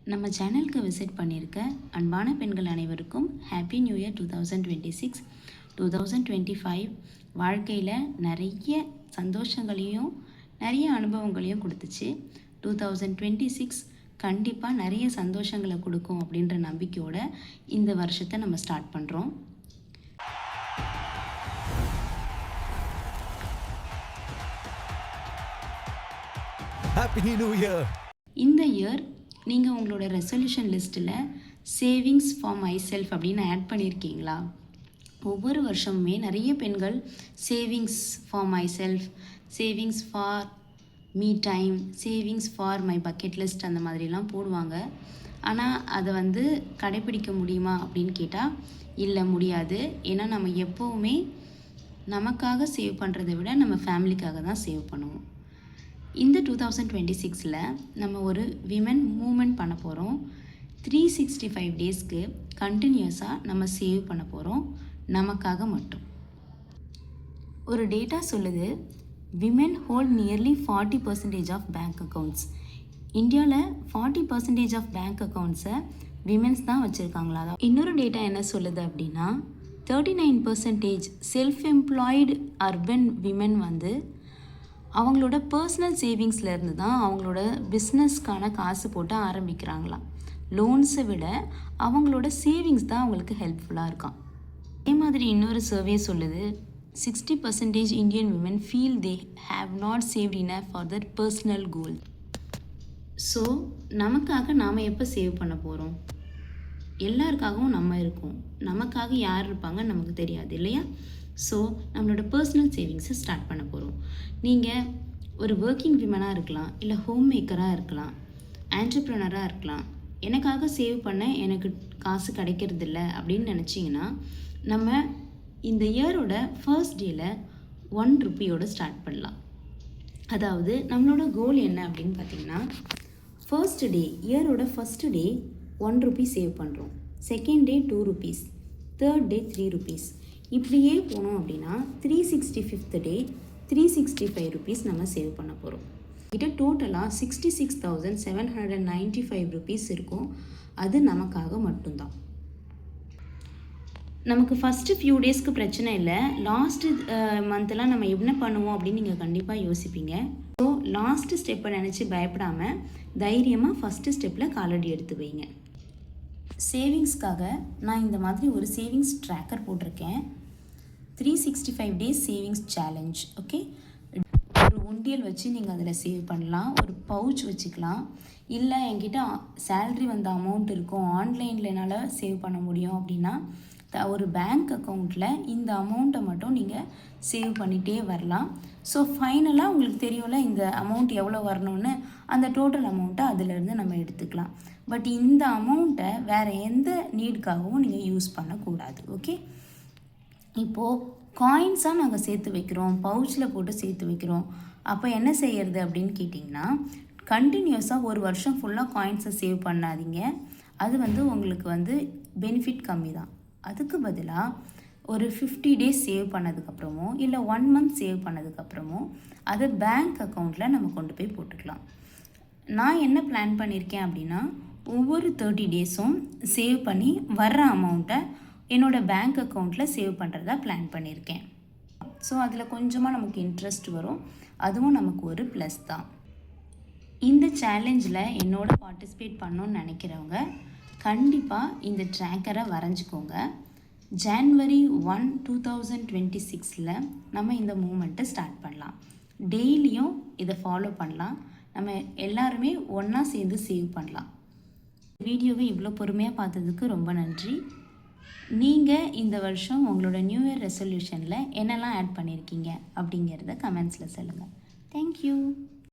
நம்ம சேனலுக்கு விசிட் பண்ணியிருக்க அன்பான பெண்கள் அனைவருக்கும் ஹாப்பி நியூ இயர் 2026. 2025 வாழ்க்கையில் நிறைய சந்தோஷங்களையும் நிறைய அனுபவங்களையும் கொடுத்துச்சு. 2026 கண்டிப்பாக நிறைய சந்தோஷங்களை கொடுக்கும் அப்படின்ற நம்பிக்கையோட இந்த வருஷத்தை நம்ம ஸ்டார்ட் பண்ணுறோம். Happy New Year! இந்த இயர் நீங்கள் உங்களோட ரெசல்யூஷன் லிஸ்ட்டில் சேவிங்ஸ் ஃபார் மை செல்ஃப் அப்படின்னு ஆட் பண்ணியிருக்கீங்களா? ஒவ்வொரு வருஷமுமே நிறைய பெண்கள் savings for my self, savings for me time, savings for my bucket list அந்த மாதிரிலாம் போடுவாங்க. ஆனால் அதை கடைப்பிடிக்க முடியுமா அப்படின்னு கேட்டால் இல்லை, முடியாது. ஏன்னா நம்ம எப்போவுமே நமக்காக சேவ் பண்ணுறதை விட நம்ம ஃபேமிலிக்காக தான் சேவ் பண்ணுவோம். இந்த 2026 நம்ம ஒரு விமன் மூமெண்ட் பண்ண போகிறோம். 365 டேஸ்க்கு கண்டினியூஸாக நம்ம சேவ் பண்ண போகிறோம், நமக்காக மட்டும். ஒரு டேட்டா சொல்லுது, women hold nearly 40% of bank accounts. இந்தியாவில் 40% ஆஃப் பேங்க் அக்கௌண்ட்ஸை விமென்ஸ் தான் வச்சுருக்காங்களா? இன்னொரு டேட்டா என்ன சொல்லுது அப்படின்னா 39% செல்ஃப் எம்ப்ளாய்டு அர்பன் விமென் அவங்களோட பர்சனல் சேவிங்ஸ்லேருந்து தான் அவங்களோட பிஸ்னஸ்க்கான காசு போட்டு ஆரம்பிக்கிறாங்களாம். லோன்ஸை விட அவங்களோட சேவிங்ஸ் தான் அவங்களுக்கு ஹெல்ப்ஃபுல்லாக இருக்காம். அதே மாதிரி இன்னொரு சர்வே சொல்லுது, 60% Indian women feel they have not saved enough for their personal goal. So நமக்காக நாம் எப்போ சேவ் பண்ண போகிறோம்? எல்லாருக்காகவும் நம்ம இருக்கோம், நமக்காக யார் இருப்பாங்க நமக்கு தெரியாது இல்லையா? ஸோ நம்மளோட பர்சனல் சேவிங்ஸை ஸ்டார்ட் பண்ண போகிறோம். நீங்கள் ஒரு ஒர்க்கிங் விமனாக இருக்கலாம், இல்லை ஹோம் மேக்கராக இருக்கலாம், ஆண்டர்ப்ரனராக இருக்கலாம். எனக்காக சேவ் பண்ண எனக்கு காசு கிடைக்கிறதில்ல அப்படின்னு நினச்சிங்கன்னா நம்ம இந்த இயரோட ஃபர்ஸ்ட் டேயில் 1 ரூபியோடு ஸ்டார்ட் பண்ணலாம். அதாவது நம்மளோட கோல் என்ன அப்படின்னு பார்த்தீங்கன்னா, ஃபர்ஸ்ட் டே, இயரோட ஃபஸ்ட்டு டே 1 ரூபி சேவ் பண்ணுறோம், second day 2 rupees, third day 3 rupees. இப்படியே போனோம் அப்படின்னா 365th டே 365 ருபீஸ் நம்ம சேவ் பண்ண போகிறோம். கிட்ட டோட்டலாக 66,795 ருபீஸ் இருக்கும். அது நமக்காக மட்டும்தான். நமக்கு ஃபஸ்ட்டு ஃபியூ டேஸ்க்கு பிரச்சனை இல்லை, லாஸ்ட்டு மந்த்லாம் நம்ம என்ன பண்ணுவோம் அப்படின்னு நீங்கள் கண்டிப்பாக யோசிப்பீங்க. ஸோ லாஸ்ட்டு ஸ்டெப்பை நினச்சி பயப்படாமல் தைரியமாக ஃபஸ்ட்டு ஸ்டெப்பில் காலடி எடுத்து வைங்க. சேவிங்ஸ்க்காக நான் இந்த மாதிரி ஒரு சேவிங்ஸ் ட்ராக்கர் போட்டிருக்கேன். 365 டேஸ் சேவிங்ஸ் சேலஞ்ச். ஓகே, ஒரு உண்டியல் வச்சு நீங்கள் அதில் சேவ் பண்ணலாம், ஒரு பவுச் வச்சுக்கலாம். இல்லை என்கிட்ட சேல்ரி வந்த அமௌண்ட் இருக்கும், ஆன்லைனில் என்னால் சேவ் பண்ண முடியும் அப்படின்னா ஒரு பேங்க் அக்கௌண்ட்டில் இந்த அமௌண்ட்டை மட்டும் நீங்கள் சேவ் பண்ணிகிட்டே வரலாம். ஸோ ஃபைனலாக உங்களுக்கு தெரியும்ல இந்த அமௌண்ட் எவ்வளோ வரணும்னு, அந்த டோட்டல் அமௌண்ட்டை அதிலேருந்து நம்ம எடுத்துக்கலாம். பட் இந்த அமௌண்ட்டை வேறு எந்த நீடுக்காகவும் நீங்கள் யூஸ் பண்ணக்கூடாது. ஓகே, இப்போது காயின்ஸாக நாங்கள் சேர்த்து வைக்கிறோம், பவுச்சில் போட்டு சேர்த்து வைக்கிறோம். அப்போ என்ன செய்யறது அப்படின்னு கேட்டிங்கன்னா, கண்டினியூஸாக ஒரு வருஷம் ஃபுல்லாக காயின்ஸை சேவ் பண்ணாதீங்க. அது உங்களுக்கு பெனிஃபிட் கம்மி தான். அதுக்கு பதிலாக ஒரு 50 டேஸ் சேவ் பண்ணதுக்கப்புறமோ இல்லை 1 மந்த் சேவ் பண்ணதுக்கப்புறமோ அதை பேங்க் அக்கௌண்ட்டில் நம்ம கொண்டு போய் போட்டுக்கலாம். நான் என்ன பிளான் பண்ணியிருக்கேன் அப்படின்னா, ஒவ்வொரு 30 டேஸும் சேவ் பண்ணி வர்ற அமௌண்ட்டை என்னோடய பேங்க் அக்கௌண்ட்டில் சேவ் பண்ணுறதா பிளான் பண்ணியிருக்கேன். ஸோ அதில் கொஞ்சமாக நமக்கு இன்ட்ரெஸ்ட் வரும், அதுவும் நமக்கு ஒரு ப்ளஸ் தான். இந்த சேலஞ்சில் என்னோட பார்ட்டிசிபேட் பண்ணணுன்னு நினைக்கிறவங்க கண்டிப்பாக இந்த ட்ராக்கரை வரைஞ்சிக்கோங்க. January 1, 2026 நம்ம இந்த மூமெண்ட்டை ஸ்டார்ட் பண்ணலாம். டெய்லியும் இதை ஃபாலோ பண்ணலாம். நம்ம எல்லாருமே ஒன்றா சேர்ந்து சேவ் பண்ணலாம். வீடியோவை இவ்வளோ பொறுமையாக பார்த்ததுக்கு ரொம்ப நன்றி. நீங்கள் இந்த வருஷம் உங்களோட நியூ இயர் ரெசல்யூஷனில் என்னெல்லாம் ஆட் பண்ணியிருக்கீங்க அப்படிங்கிறத கமெண்ட்ஸில் சொல்லுங்கள். தேங்க்யூ.